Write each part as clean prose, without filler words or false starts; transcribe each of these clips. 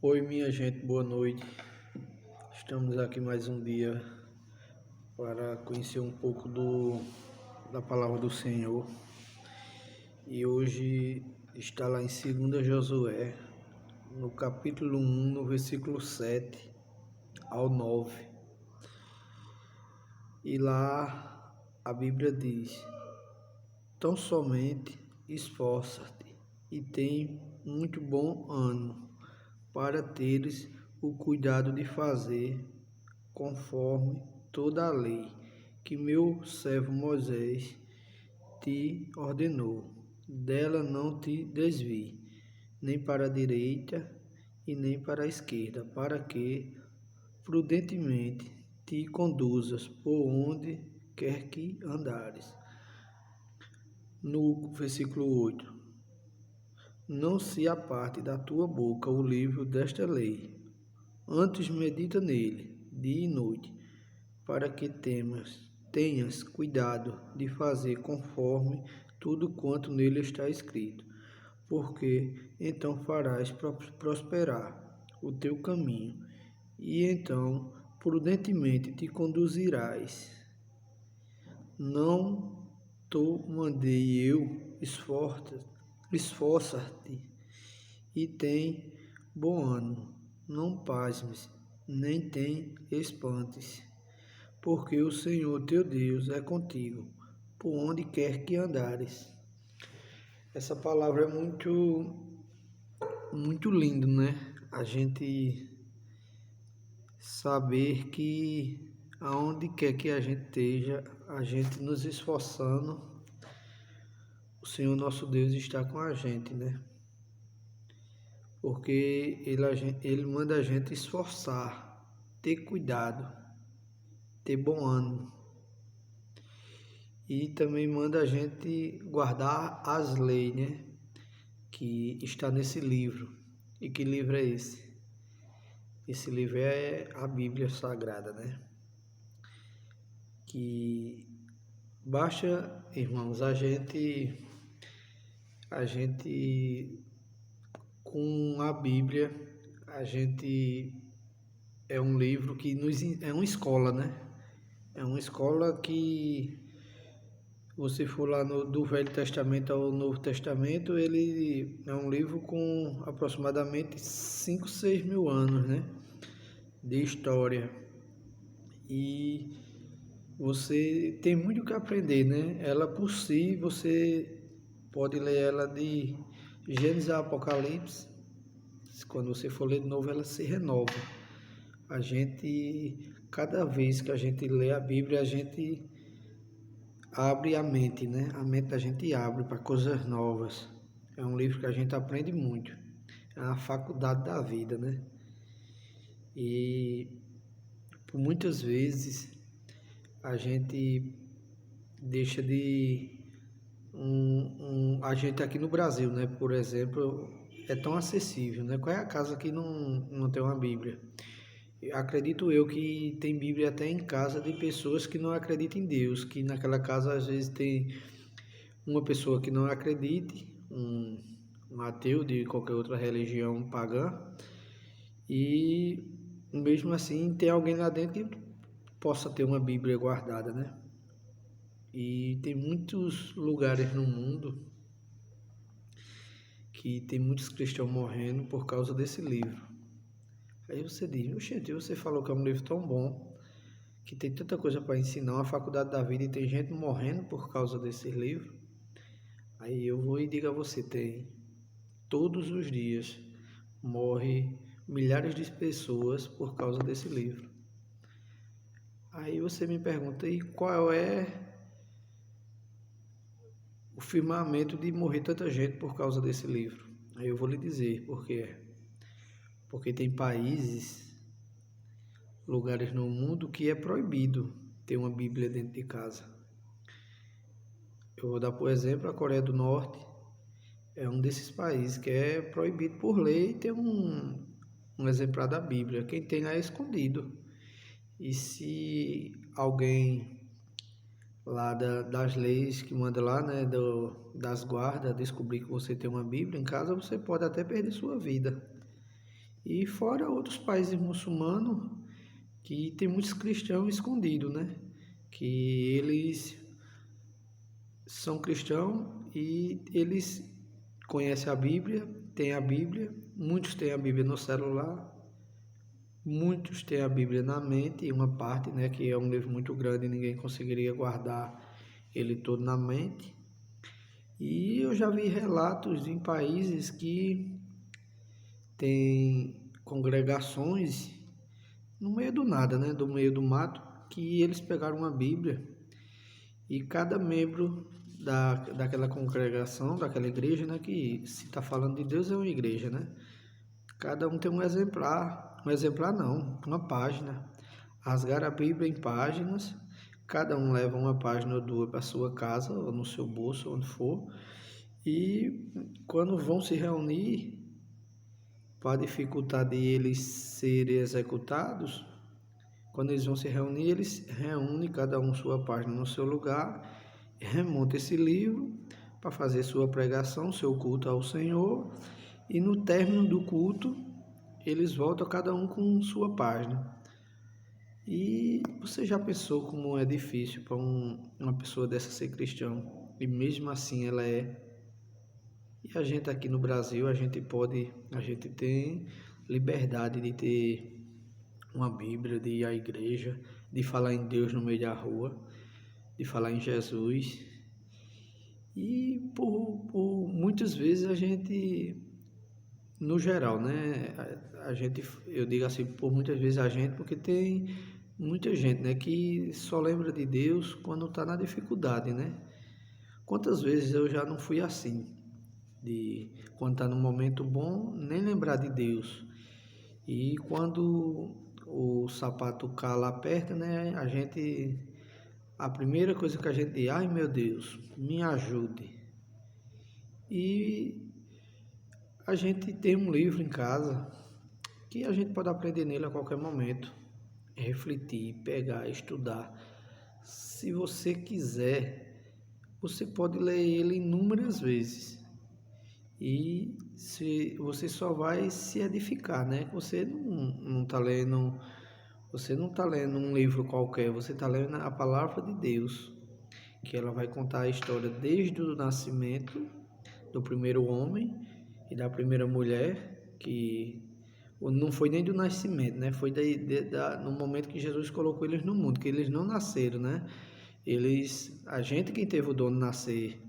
Oi, minha gente, boa noite. Estamos aqui mais um dia para conhecer um pouco da palavra do Senhor. E hoje está lá em 2 Josué, no capítulo 1, no versículo 7 ao 9. E lá a Bíblia diz: tão somente esforça-te e tem muito bom ânimo para teres o cuidado de fazer conforme toda a lei que meu servo Moisés te ordenou. Dela não te desvie, nem para a direita e nem para a esquerda, para que prudentemente te conduzas por onde quer que andares. No versículo 8: não se aparte da tua boca o livro desta lei, antes medita nele dia e noite, para que tenhas cuidado de fazer conforme tudo quanto nele está escrito, porque então farás prosperar o teu caminho, e então prudentemente te conduzirás. Não te mandei eu, esforça-te e tem bom ânimo, não pasmes, nem tem espantes, porque o Senhor teu Deus é contigo, por onde quer que andares. Essa palavra é muito lindo, né? A gente saber que aonde quer que a gente esteja, a gente nos esforçando, o Senhor nosso Deus está com a gente, né? Porque ele manda a gente esforçar, ter cuidado, ter bom ânimo. E também manda a gente guardar as leis, né? Que está nesse livro. E que livro é esse? Esse livro é a Bíblia Sagrada, né? Que basta, irmãos, a gente com a Bíblia, a gente é um livro que é uma escola, né? É uma escola que você for lá do Velho Testamento ao Novo Testamento, ele é um livro com aproximadamente 5, 6 mil anos, né, de história. E você tem muito que aprender, né? Ela por si, você pode ler ela de Gênesis a Apocalipse. Quando você for ler de novo, ela se renova. Cada vez que a gente lê a Bíblia, a gente abre a mente, né? A mente da gente abre para coisas novas. É um livro que a gente aprende muito. É a faculdade da vida, né? E por muitas vezes a gente deixa de a gente aqui no Brasil, né? Por exemplo, é tão acessível, né? Qual é a casa que não tem uma Bíblia? Acredito eu que tem Bíblia até em casa de pessoas que não acreditam em Deus, que naquela casa às vezes tem uma pessoa que não acredite, um ateu de qualquer outra religião pagã, e mesmo assim tem alguém lá dentro que possa ter uma Bíblia guardada, né? E tem muitos lugares no mundo que tem muitos cristãos morrendo por causa desse livro. Aí você diz, oxente, você falou que é um livro tão bom, que tem tanta coisa para ensinar, uma faculdade da vida, e tem gente morrendo por causa desse livro. Aí eu vou e digo a você, tem. Todos os dias morre milhares de pessoas por causa desse livro. Aí você me pergunta, e qual é o firmamento de morrer tanta gente por causa desse livro? Aí eu vou lhe dizer por quê. Porque tem países, lugares no mundo que é proibido ter uma Bíblia dentro de casa. Eu vou dar por exemplo a Coreia do Norte. É um desses países que é proibido por lei ter um exemplar da Bíblia. Quem tem lá é escondido. E se alguém lá das leis que manda lá, né, das guardas, descobrir que você tem uma Bíblia em casa, você pode até perder sua vida. E fora outros países muçulmanos que tem muitos cristãos escondidos, né? Que eles são cristãos e eles conhecem a Bíblia, têm a Bíblia, muitos têm a Bíblia no celular, muitos têm a Bíblia na mente, e uma parte, né, que é um livro muito grande e ninguém conseguiria guardar ele todo na mente. E eu já vi relatos em países que tem congregações no meio do nada, né, do meio do mato, que eles pegaram uma Bíblia e cada membro daquela congregação, daquela igreja, né, que se está falando de Deus é uma igreja, né? Cada um tem um exemplar não, uma página. Rasgaram a Bíblia em páginas, cada um leva uma página ou duas para sua casa, ou no seu bolso, onde for, e quando vão se reunir, para dificultar de eles serem executados, quando eles vão se reunir, eles reúnem cada um sua página no seu lugar, remonta esse livro para fazer sua pregação, seu culto ao Senhor, e no término do culto, eles voltam cada um com sua página. E você já pensou como é difícil para uma pessoa dessa ser cristão? E mesmo assim ela é. E a gente aqui no Brasil, a gente tem liberdade de ter uma Bíblia, de ir à igreja, de falar em Deus no meio da rua, de falar em Jesus. E por muitas vezes a gente, no geral, né? A gente, eu digo assim, por muitas vezes a gente, porque tem muita gente, né, que só lembra de Deus quando está na dificuldade, né? Quantas vezes eu já não fui assim, de quando está num momento bom, nem lembrar de Deus. E quando o sapato cala aperta, né, a primeira coisa que a gente diz, ai meu Deus, me ajude. E a gente tem um livro em casa que a gente pode aprender nele a qualquer momento, refletir, pegar, estudar. Se você quiser, você pode ler ele inúmeras vezes. E se você só vai se edificar, né? Você não está lendo um livro qualquer, você está lendo a palavra de Deus, que ela vai contar a história desde o nascimento do primeiro homem e da primeira mulher, que não foi nem do nascimento, né? Foi no momento que Jesus colocou eles no mundo, que eles não nasceram, né? A gente quem teve o dom de nascer,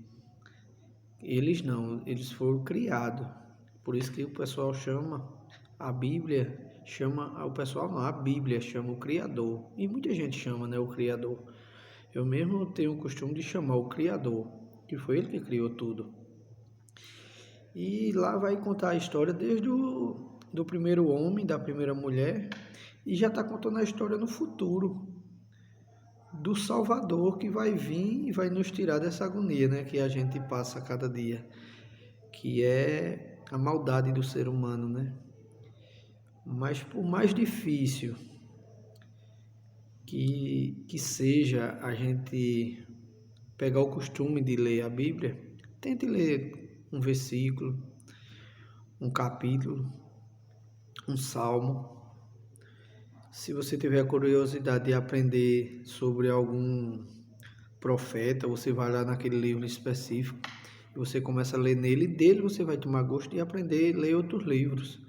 eles não, eles foram criados. Por isso que o pessoal chama a Bíblia, o pessoal não, a Bíblia chama o Criador. E muita gente chama, né, o Criador. Eu mesmo tenho o costume de chamar o Criador, que foi ele que criou tudo. E lá vai contar a história desde do primeiro homem, da primeira mulher, e já está contando a história no futuro, do Salvador que vai vir e vai nos tirar dessa agonia, né, que a gente passa a cada dia, que é a maldade do ser humano, né? Mas por mais difícil que seja a gente pegar o costume de ler a Bíblia, tente ler um versículo, um capítulo, um salmo. Se você tiver a curiosidade de aprender sobre algum profeta, você vai lá naquele livro específico e você começa a ler nele, e dele você vai tomar gosto de aprender a ler outros livros.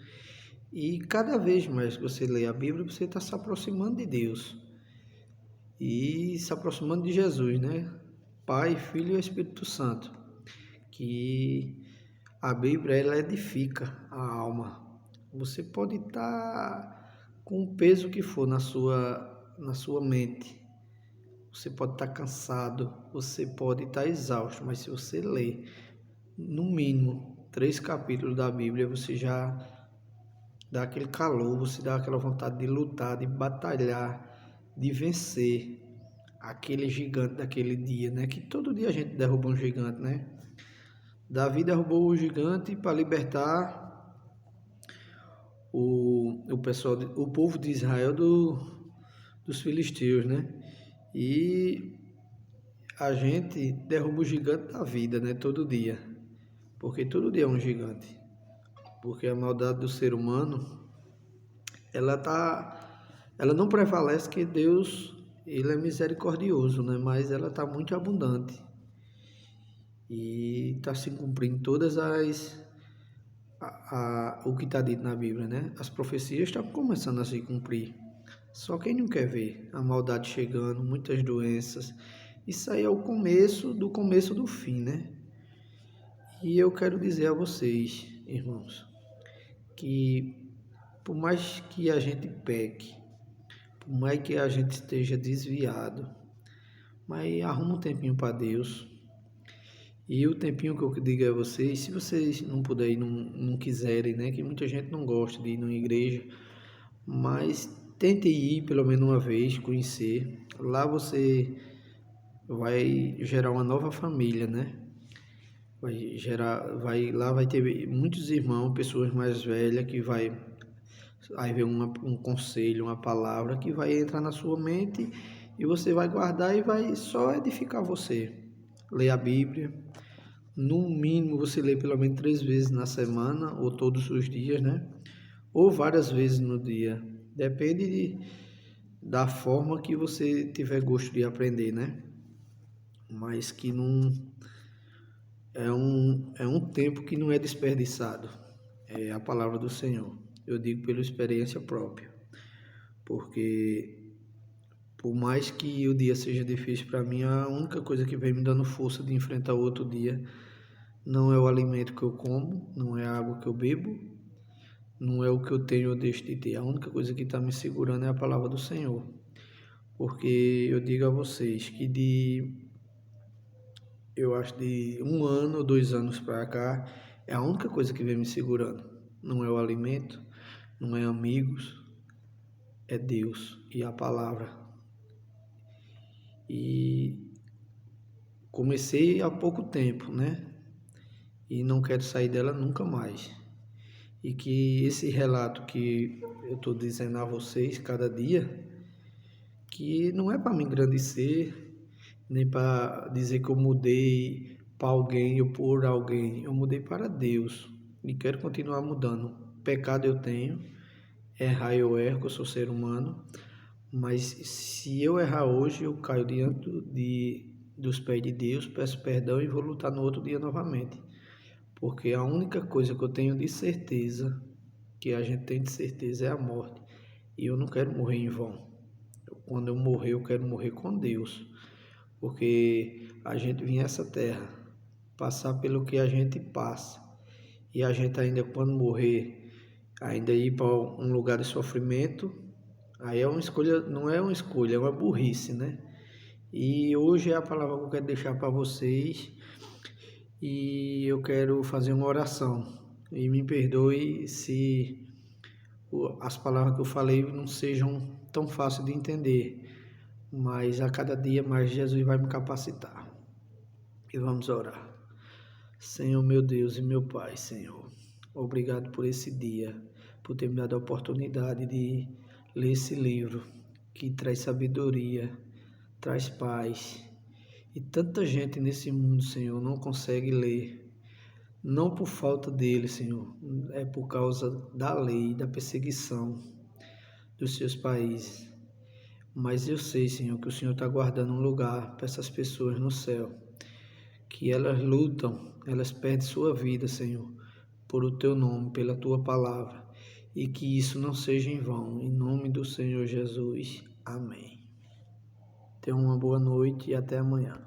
E cada vez mais que você lê a Bíblia, você está se aproximando de Deus e se aproximando de Jesus, né? Pai, Filho e Espírito Santo. Que a Bíblia ela edifica a alma. Você pode estar com o peso que for na sua mente. Você pode estar cansado, você pode estar exausto, mas se você ler, no mínimo, 3 capítulos da Bíblia, você já dá aquele calor, você dá aquela vontade de lutar, de batalhar, de vencer aquele gigante daquele dia, né? Que todo dia a gente derruba um gigante, né? Davi derrubou o gigante para libertar o povo de Israel dos filisteus, né? E a gente derruba o gigante da vida, né? Todo dia, porque todo dia é um gigante, porque a maldade do ser humano ela não prevalece que Deus, ele é misericordioso, né? Mas ela está muito abundante e está se cumprindo todas o que está dito na Bíblia, né? As profecias estão começando a se cumprir. Só quem não quer ver a maldade chegando, muitas doenças. Isso aí é o começo do fim, né? E eu quero dizer a vocês, irmãos, que por mais que a gente peque, por mais que a gente esteja desviado, mas arruma um tempinho para Deus. E o tempinho que eu digo a vocês, se vocês não puderem, não quiserem, né? Que muita gente não gosta de ir numa igreja, mas tente ir pelo menos uma vez, conhecer. Lá você vai gerar uma nova família, né? Lá vai ter muitos irmãos, pessoas mais velhas que vai ver um conselho, uma palavra que vai entrar na sua mente e você vai guardar e vai só edificar você. Ler a Bíblia, no mínimo você lê pelo menos 3 vezes na semana ou todos os dias, né? Ou várias vezes no dia. Depende da forma que você tiver gosto de aprender, né? Mas que não é um tempo que não é desperdiçado. É a palavra do Senhor. Eu digo pela experiência própria. Porque por mais que o dia seja difícil para mim, a única coisa que vem me dando força de enfrentar o outro dia não é o alimento que eu como, não é a água que eu bebo, não é o que eu tenho ou deixo de ter. A única coisa que está me segurando é a palavra do Senhor. Porque eu digo a vocês que eu acho de 1 ano ou 2 anos para cá, é a única coisa que vem me segurando. Não é o alimento, não é amigos, é Deus e a palavra. E comecei há pouco tempo, né? E não quero sair dela nunca mais. E que esse relato que eu estou dizendo a vocês cada dia, que não é para me engrandecer, nem para dizer que eu mudei para alguém ou por alguém. Eu mudei para Deus e quero continuar mudando. Pecado eu tenho, errar eu erro, que eu sou ser humano, mas se eu errar hoje, eu caio diante dos pés de Deus, peço perdão e vou lutar no outro dia novamente. Porque a única coisa que eu tenho de certeza, que a gente tem de certeza, é a morte. E eu não quero morrer em vão. Quando eu morrer, eu quero morrer com Deus. Porque a gente vem a essa terra, passar pelo que a gente passa. E a gente ainda, quando morrer, ainda ir para um lugar de sofrimento, aí é uma escolha, não é uma escolha, é uma burrice, né? E hoje é a palavra que eu quero deixar para vocês. E eu quero fazer uma oração. E me perdoe se as palavras que eu falei não sejam tão fáceis de entender, mas a cada dia mais Jesus vai me capacitar. E vamos orar. Senhor, meu Deus e meu Pai, Senhor, obrigado por esse dia, por ter me dado a oportunidade de ler esse livro que traz sabedoria, traz paz. E tanta gente nesse mundo, Senhor, não consegue ler, não por falta dele, Senhor, é por causa da lei, da perseguição dos seus países. Mas eu sei, Senhor, que o Senhor está guardando um lugar para essas pessoas no céu, que elas lutam, elas perdem sua vida, Senhor, por o Teu nome, pela Tua palavra, e que isso não seja em vão, em nome do Senhor Jesus. Amém. Tenha uma boa noite e até amanhã.